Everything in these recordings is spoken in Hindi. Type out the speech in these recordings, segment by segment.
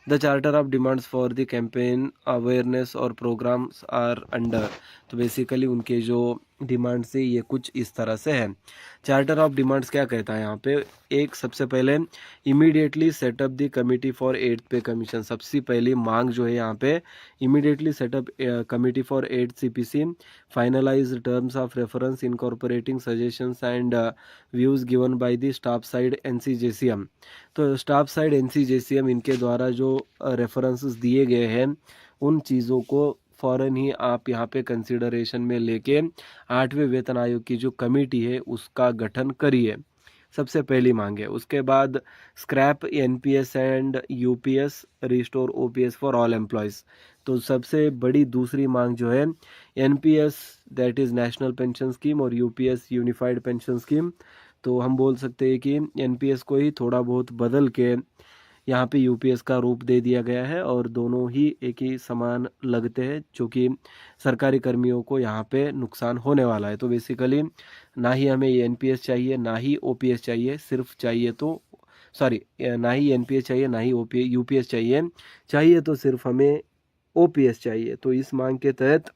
The charter of demands for the campaign awareness और प्रोग्राम्स आर अंडर। तो बेसिकली उनके जो डिमांड्स है ये कुछ इस तरह से है। चार्टर ऑफ डिमांड्स क्या कहता है यहाँ पे, एक सबसे पहले immediately set up the committee for eighth pay commission. सबसे पहली मांग जो है यहाँ पे, immediately set up committee for eighth CPC, finalize terms of reference incorporating suggestions and views given by the staff side NCJCM. तो स्टाफ साइड एनसीजेसीएम इनके द्वारा जो रेफरेंसेस दिए गए हैं उन चीज़ों को फ़ौरन ही आप यहाँ पे कंसिडरेशन में लेके 8वें वेतन आयोग की जो कमेटी है उसका गठन करिए। सबसे पहली मांग है। उसके बाद scrap NPS and UPS, restore OPS for all employees. तो सबसे बड़ी दूसरी मांग जो है, NPS that is national pension scheme और यूपीएस यूनिफाइड पेंशन स्कीम। तो हम बोल सकते हैं कि एनपीएस को ही थोड़ा बहुत बदल के यहाँ पे यूपीएस का रूप दे दिया गया है और दोनों ही एक ही समान लगते हैं, जो कि सरकारी कर्मियों को यहाँ पे नुकसान होने वाला है। तो बेसिकली ना ही हमें ये एनपीएस चाहिए ना ही ओपीएस चाहिए, सिर्फ चाहिए तो सॉरी ना ही एनपीएस चाहिए ना ही यूपीएस चाहिए, चाहिए तो सिर्फ हमें ओपीएस चाहिए। तो इस मांग के तहत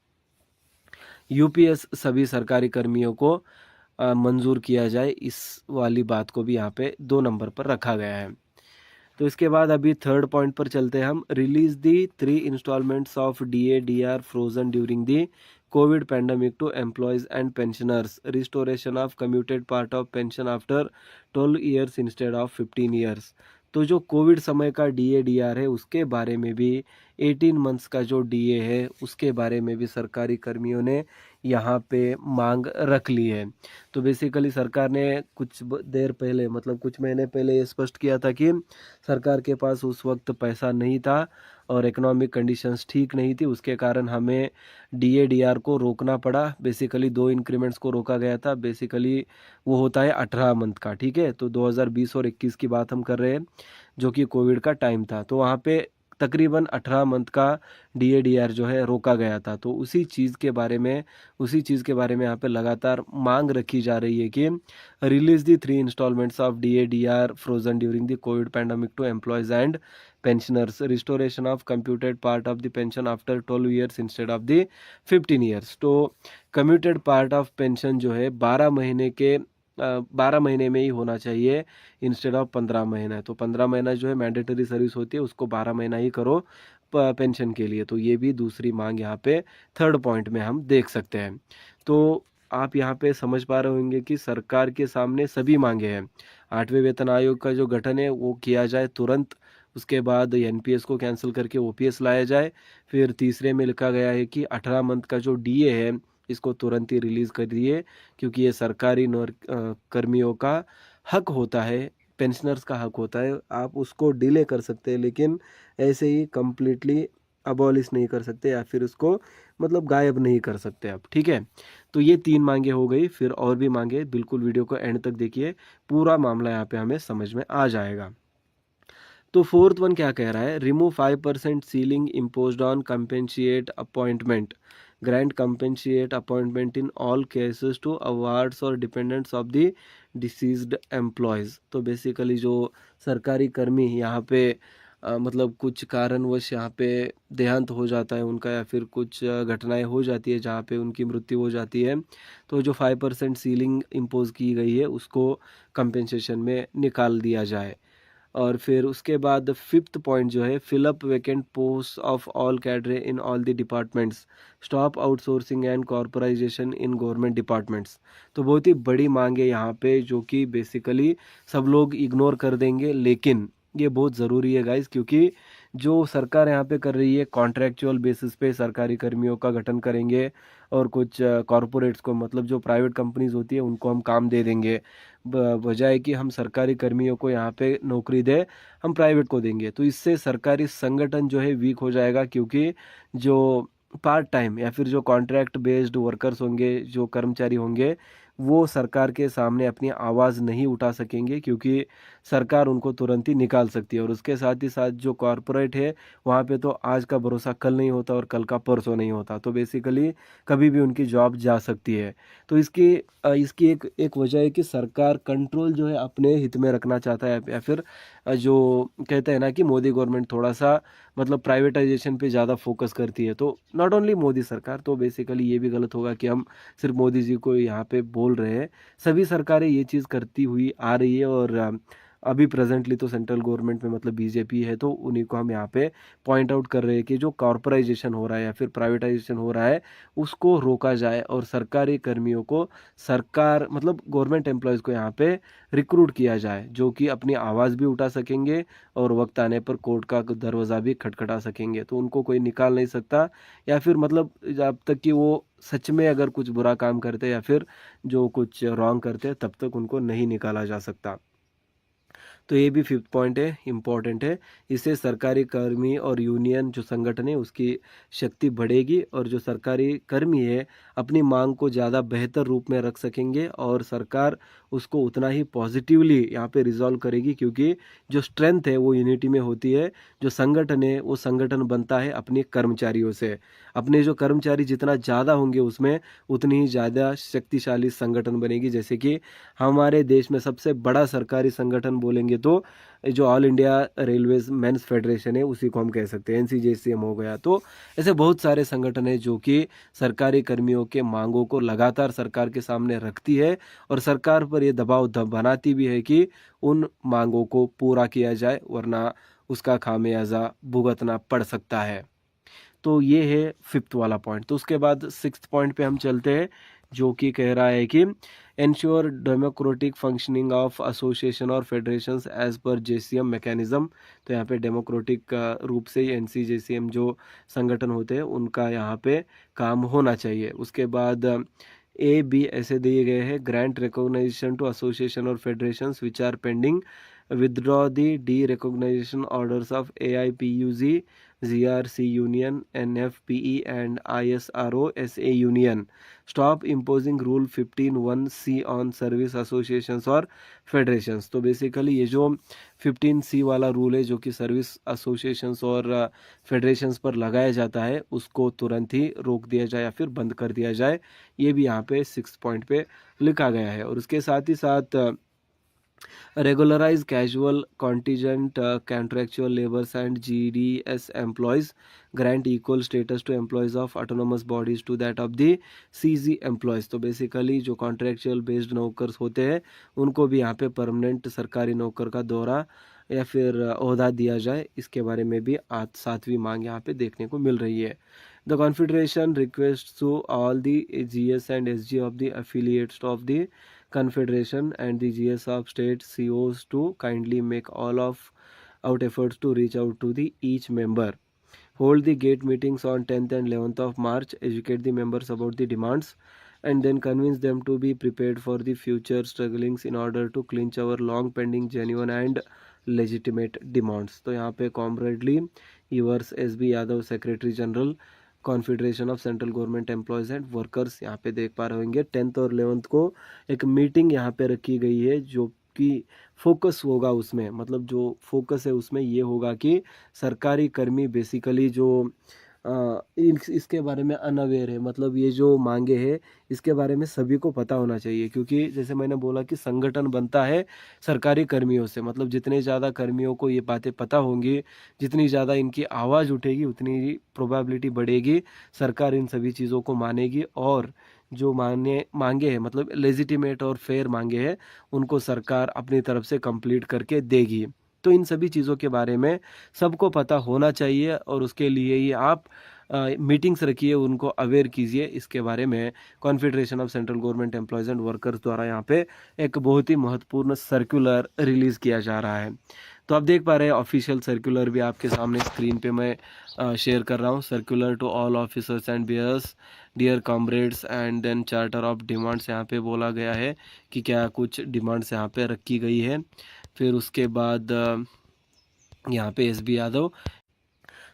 यूपीएस सभी सरकारी कर्मियों को मंजूर किया जाए, इस वाली बात को भी यहाँ पे 2 नंबर पर रखा गया है। तो इसके बाद अभी थर्ड पॉइंट पर चलते हैं हम। Release the 3 instalments of DA DR frozen during the COVID pandemic to employees and pensioners, restoration of commuted part of pension after 12 years instead of 15 years. तो जो कोविड समय का डीए डीआर है उसके बारे में भी, 18 मंथ्स का जो डीए है उसके बारे में भी सरकारी कर्मियों ने यहाँ पे मांग रख ली है। तो बेसिकली सरकार ने कुछ देर पहले, मतलब कुछ महीने पहले ये स्पष्ट किया था कि सरकार के पास उस वक्त पैसा नहीं था और इकोनॉमिक कंडीशंस ठीक नहीं थी, उसके कारण हमें डीए डीआर को रोकना पड़ा। बेसिकली 2 इंक्रीमेंट्स को रोका गया था। बेसिकली वो होता है 18 मंथ का, ठीक है। तो 2020 और 21 की बात हम कर रहे हैं, जो कि कोविड का टाइम था। तो वहाँ पे तकरीबन 18 मंथ का डीए डीआर जो है रोका गया था। तो उसी चीज़ के बारे में यहाँ पे लगातार मांग रखी जा रही है कि release the 3 instalments of DA DR frozen during the COVID pandemic to employees and pensioners, restoration of computed part of the pension after 12 years instead of the 15 years. तो कम्यूटेड पार्ट ऑफ पेंशन जो है 12 महीने में ही होना चाहिए इंस्टेड ऑफ 15 महीना। तो 15 महीना जो है मैंडेटरी सर्विस होती है, उसको 12 महीना ही करो पेंशन के लिए। तो ये भी दूसरी मांग यहाँ पे थर्ड पॉइंट में हम देख सकते हैं। तो आप यहाँ पे समझ पा रहे होंगे कि सरकार के सामने सभी मांगे हैं। 8वें वेतन आयोग का जो गठन है वो किया जाए तुरंत, उसके बाद एनपीएस को कैंसिल करके ओपीएस लाया जाए। फिर तीसरे में लिखा गया है कि 18 मंथ का जो डीए है इसको तुरंत ही रिलीज़ कर दिए, क्योंकि ये सरकारी कर्मियों का हक होता है, पेंशनर्स का हक होता है। आप उसको डिले कर सकते हैं लेकिन ऐसे ही कंप्लीटली अबॉलिश नहीं कर सकते या फिर उसको मतलब गायब नहीं कर सकते आप, ठीक है। तो ये 3 मांगे हो गई, फिर और भी मांगे, बिल्कुल वीडियो को एंड तक देखिए, पूरा मामला यहाँ पे हमें समझ में आ जाएगा। तो फोर्थ वन क्या कह रहा है, remove 5% ceiling imposed on compassionate appointment, grant compassionate appointment in all cases to awards और dependents of the deceased employees. तो बेसिकली जो सरकारी कर्मी यहाँ पे मतलब कुछ कारणवश यहाँ पे देहांत हो जाता है उनका, या फिर कुछ घटनाएं हो जाती है जहाँ पे उनकी मृत्यु हो जाती है, तो जो 5% सीलिंग इम्पोज की गई है उसको कंपेंसेशन में निकाल दिया जाए। और फिर उसके बाद फिफ्थ पॉइंट जो है, fill up vacant post of all cadre in all the departments, stop outsourcing and corporatisation in government departments. तो बहुत ही बड़ी मांग है यहाँ पे, जो कि बेसिकली सब लोग इग्नोर कर देंगे, लेकिन ये बहुत ज़रूरी है गाइस, क्योंकि जो सरकार यहाँ पे कर रही है कॉन्ट्रैक्चुअल बेसिस पे सरकारी कर्मियों का गठन करेंगे और कुछ कॉरपोरेट्स को, मतलब जो प्राइवेट कंपनीज होती है उनको हम काम दे देंगे, बजाय कि हम सरकारी कर्मियों को यहाँ पे नौकरी दे, हम प्राइवेट को देंगे। तो इससे सरकारी संगठन जो है वीक हो जाएगा, क्योंकि जो पार्ट टाइम या फिर जो कॉन्ट्रैक्ट बेस्ड वर्कर्स होंगे, जो कर्मचारी होंगे, वो सरकार के सामने अपनी आवाज़ नहीं उठा सकेंगे, क्योंकि सरकार उनको तुरंत ही निकाल सकती है। और उसके साथ ही साथ जो कॉरपोरेट है वहाँ पे तो आज का भरोसा कल नहीं होता और कल का परसों नहीं होता, तो बेसिकली कभी भी उनकी जॉब जा सकती है। तो इसकी एक वजह है कि सरकार कंट्रोल जो है अपने हित में रखना चाहता है, या फिर जो कहते हैं ना कि मोदी गवर्नमेंट थोड़ा सा मतलब प्राइवेटाइजेशन पे ज़्यादा फोकस करती है। तो नॉट ओनली मोदी सरकार, तो बेसिकली ये भी गलत होगा कि हम सिर्फ मोदी जी को यहाँ पे बोल रहे हैं, सभी सरकारें ये चीज़ करती हुई आ रही है। और अभी प्रेजेंटली तो सेंट्रल गवर्नमेंट में मतलब बीजेपी है, तो उन्हीं को हम यहाँ पे पॉइंट आउट कर रहे हैं कि जो कॉर्पोराइजेशन हो रहा है या फिर प्राइवेटाइजेशन हो रहा है उसको रोका जाए, और सरकारी कर्मियों को सरकार मतलब गवर्नमेंट एम्प्लॉयज़ को यहाँ पे रिक्रूट किया जाए, जो कि अपनी आवाज़ भी उठा सकेंगे और वक्त आने पर कोर्ट का दरवाज़ा भी खटखटा सकेंगे। तो उनको कोई निकाल नहीं सकता, या फिर मतलब जब तक कि वो सच में अगर कुछ बुरा काम करते या फिर जो कुछ रॉन्ग करते तब तक उनको नहीं निकाला जा सकता। तो ये भी फिफ्थ पॉइंट है, इम्पॉर्टेंट है। इससे सरकारी कर्मी और यूनियन जो संगठन है उसकी शक्ति बढ़ेगी, और जो सरकारी कर्मी है अपनी मांग को ज़्यादा बेहतर रूप में रख सकेंगे, और सरकार उसको उतना ही पॉजिटिवली यहाँ पे रिजॉल्व करेगी, क्योंकि जो स्ट्रेंथ है वो यूनिटी में होती है। जो संगठन है वो संगठन बनता है अपने कर्मचारियों से। अपने जो कर्मचारी जितना ज़्यादा होंगे उसमें उतनी ही ज़्यादा शक्तिशाली संगठन बनेगी। जैसे कि हमारे देश में सबसे बड़ा सरकारी संगठन बोलेंगे तो जो all India railways men's federation है उसी को हम कह सकते हैं, एनसीजेसीएम हो गया। तो ऐसे बहुत सारे संगठन है जो कि सरकारी कर्मियों के मांगों को लगातार सरकार के सामने रखती है, और सरकार पर ये दबाव बनाती भी है कि उन मांगों को पूरा किया जाए, वरना उसका खामियाजा भुगतना पड़ सकता है। तो ये है फिफ्थ वाला पॉइंट। तो उसके बाद सिक्स्थ पॉइंट पे हम चलते हैं, जो कि कह रहा है कि ensure democratic functioning of association और federations as per JCM mechanism. तो यहाँ पे डेमोक्रेटिक रूप से एनसीजेसीएम जो संगठन होते हैं उनका यहाँ पे काम होना चाहिए। उसके बाद ए बी ऐसे दिए गए हैं, ग्रांट रिकॉग्नाइजेशन टू एसोसिएशन और federations which are pending, withdraw the derecognition orders of AIPUZ, GRC Union, NFPE and ISRO SA Union. Stop imposing Rule 15(1)C on service associations और फेडरेशंस। तो बेसिकली ये जो 15C वाला रूल है जो कि सर्विस एसोसिएशंस और फेडरेशंस पर लगाया जाता है उसको तुरंत ही रोक दिया जाए या फिर बंद कर दिया जाए। ये भी यहाँ पे 6 पॉइंट पे लिखा गया है। और उसके साथ ही साथ regularize casual contingent contractual laborers and GDS employees, grant equal status to employees of autonomous bodies to that of the CZ employees। तो बेसिकली जो कॉन्ट्रेक्चुअल बेस्ड नौकर्स होते हैं उनको भी यहाँ पे परमानेंट सरकारी नौकर का दौरा या फिर ओहदा दिया जाए, इसके बारे में भी आज सातवीं मांग यहाँ पे देखने को मिल रही है। The confederation request to all the GS and SG of the affiliates of the Confederation and the GS of state COs to kindly make all of out efforts to reach out to the each member. Hold the gate meetings on 10th and 11th of March, educate the members about the demands, and then convince them to be prepared for the future strugglings in order to clinch our long pending genuine and legitimate demands। तो यहाँ पे comradely yours SB Yadav secretary general confederation of central government employees and workers यहाँ पे देख पा रहे होंगे 10th और 11th को एक मीटिंग यहाँ पे रखी गई है, जो कि फोकस होगा उसमें, मतलब जो फोकस है उसमें ये होगा कि सरकारी कर्मी बेसिकली जो इसके बारे में अनअवेयर है, मतलब ये जो मांगे हैं इसके बारे में सभी को पता होना चाहिए। क्योंकि जैसे मैंने बोला कि संगठन बनता है सरकारी कर्मियों से, मतलब जितने ज़्यादा कर्मियों को ये बातें पता होंगी, जितनी ज़्यादा इनकी आवाज़ उठेगी उतनी ही प्रोबेबिलिटी बढ़ेगी सरकार इन सभी चीज़ों को मानेगी, और जो मांगे हैं मतलब लेजिटिमेट और फेयर मांगे हैं उनको सरकार अपनी तरफ से कंप्लीट करके देगी। तो इन सभी चीज़ों के बारे में सबको पता होना चाहिए, और उसके लिए ही आप मीटिंग्स रखिए, उनको अवेयर कीजिए इसके बारे में। Confederation of central government employees and workers द्वारा यहाँ पे एक बहुत ही महत्वपूर्ण सर्कुलर रिलीज़ किया जा रहा है। तो आप देख पा रहे हैं ऑफिशियल सर्कुलर भी आपके सामने स्क्रीन पे मैं शेयर कर रहा हूँ। Circular to all officers and bearers dear comrades, and then charter of demands यहाँ पे बोला गया है कि क्या कुछ डिमांड्स यहाँ पे रखी गई है। फिर उसके बाद यहाँ पे SB यादव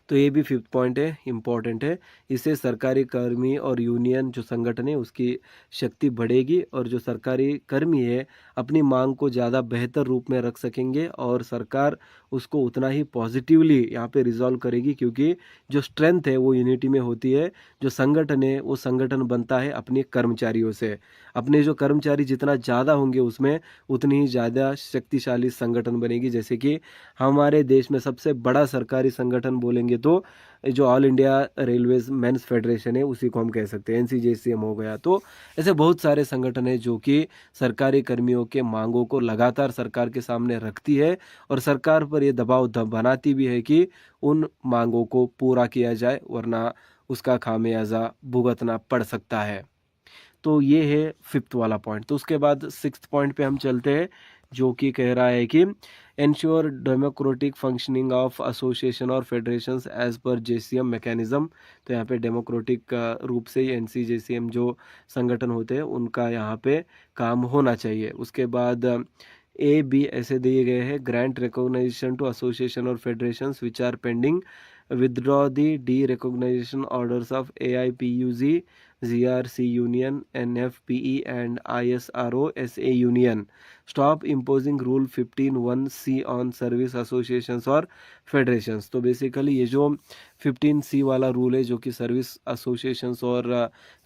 तो ये भी फिफ्थ पॉइंट है, इम्पॉर्टेंट है। इससे सरकारी कर्मी और यूनियन जो संगठन है उसकी शक्ति बढ़ेगी और जो सरकारी कर्मी है अपनी मांग को ज़्यादा बेहतर रूप में रख सकेंगे और सरकार उसको उतना ही पॉजिटिवली यहाँ पे रिजॉल्व करेगी, क्योंकि जो स्ट्रेंथ है वो यूनिटी में होती है। जो संगठन है वो संगठन बनता है अपने कर्मचारियों से। अपने जो कर्मचारी जितना ज़्यादा होंगे उसमें उतनी ही ज़्यादा शक्तिशाली संगठन बनेगी। जैसे कि हमारे देश में सबसे बड़ा सरकारी संगठन बोलेंगे तो जो all India railways men's federation है उसी को हम कह सकते हैं, एनसीजेसीएम हो गया। तो ऐसे बहुत सारे संगठन है जो कि सरकारी कर्मियों के मांगों को लगातार सरकार के सामने रखती है और सरकार पर ये दबाव बनाती भी है कि उन मांगों को पूरा किया जाए, वरना उसका खामियाजा भुगतना पड़ सकता है। तो ये है फिफ्थ वाला पॉइंट। तो उसके बाद सिक्स्थ पॉइंट पे हम चलते हैं, जो कि कह रहा है कि ensure democratic functioning of association और federations as per JCM mechanism. तो यहाँ पे डेमोक्रेटिक रूप से एनसीजेसीएम जो संगठन होते हैं उनका यहाँ पे काम होना चाहिए। उसके बाद ए बी ऐसे दिए गए हैं, ग्रांट रिकॉग्नाइजेशन टू एसोसिएशन और federations which are pending, withdraw the derecognition orders of AIPUZ, GRC Union, NFPE and ISRO SA Union. Stop imposing Rule 15(1)C on service associations और federations। तो बेसिकली ये जो 15C वाला रूल है जो कि सर्विस एसोसिएशंस और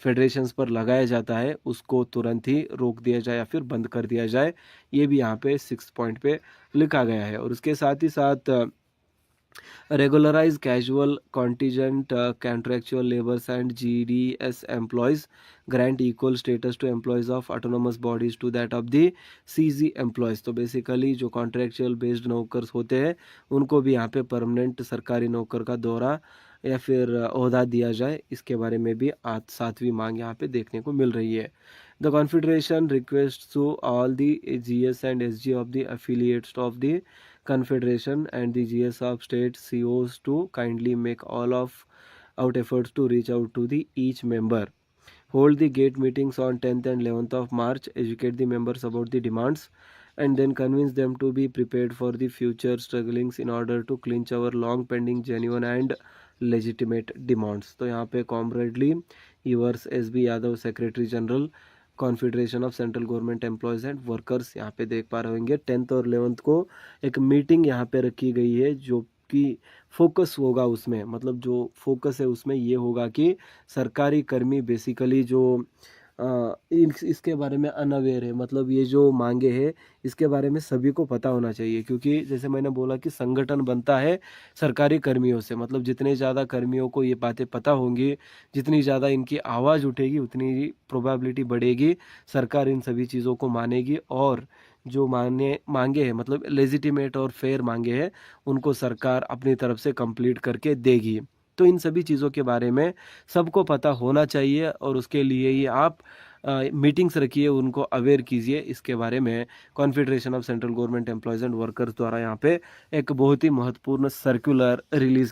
फेडरेशंस पर लगाया जाता है उसको तुरंत ही रोक दिया जाए या फिर बंद कर दिया जाए। ये भी यहाँ पे 6 पॉइंट पे लिखा गया है। और उसके साथ ही साथ regularize casual contingent contractual laborers and GDS employees, grant equal status to employees of autonomous bodies to that of the CZ employees। तो बेसिकली जो कॉन्ट्रेक्चुअल बेस्ड नौकर्स होते हैं उनको भी यहाँ पे परमानेंट सरकारी नौकर का दौरा या फिर ओहदा दिया जाए, इसके बारे में भी आज सातवीं मांग यहाँ पे देखने को मिल रही है। The confederation request to all the GS and SG of the affiliates of the Confederation and the GS of state COs to kindly make all of out efforts to reach out to the each member. Hold the gate meetings on 10th and 11th of March, educate the members about the demands and then convince them to be prepared for the future strugglings in order to clinch our long pending genuine and legitimate demands। तो यहाँ पे comradely yours SB Yadav secretary general confederation of central government employees and workers यहाँ पे देख पा रहे होंगे 10th और 11th को एक मीटिंग यहाँ पे रखी गई है जो कि फोकस होगा उसमें, मतलब जो फोकस है उसमें ये होगा कि सरकारी कर्मी बेसिकली जो इसके बारे में अनअवेयर है, मतलब ये जो मांगे हैं इसके बारे में सभी को पता होना चाहिए। क्योंकि जैसे मैंने बोला कि संगठन बनता है सरकारी कर्मियों से, मतलब जितने ज़्यादा कर्मियों को ये बातें पता होंगी, जितनी ज़्यादा इनकी आवाज़ उठेगी उतनी ही प्रोबेबिलिटी बढ़ेगी सरकार इन सभी चीज़ों को मानेगी और जो मांगे हैं मतलब लेजिटिमेट और फेयर मांगे हैं उनको सरकार अपनी तरफ से कंप्लीट करके देगी। तो इन सभी चीज़ों के बारे में सबको पता होना चाहिए और उसके लिए ही आप मीटिंग्स रखिए, उनको अवेयर कीजिए इसके बारे में। Confederation of central government employees and workers द्वारा यहाँ पे एक बहुत ही महत्वपूर्ण सर्कुलर रिलीज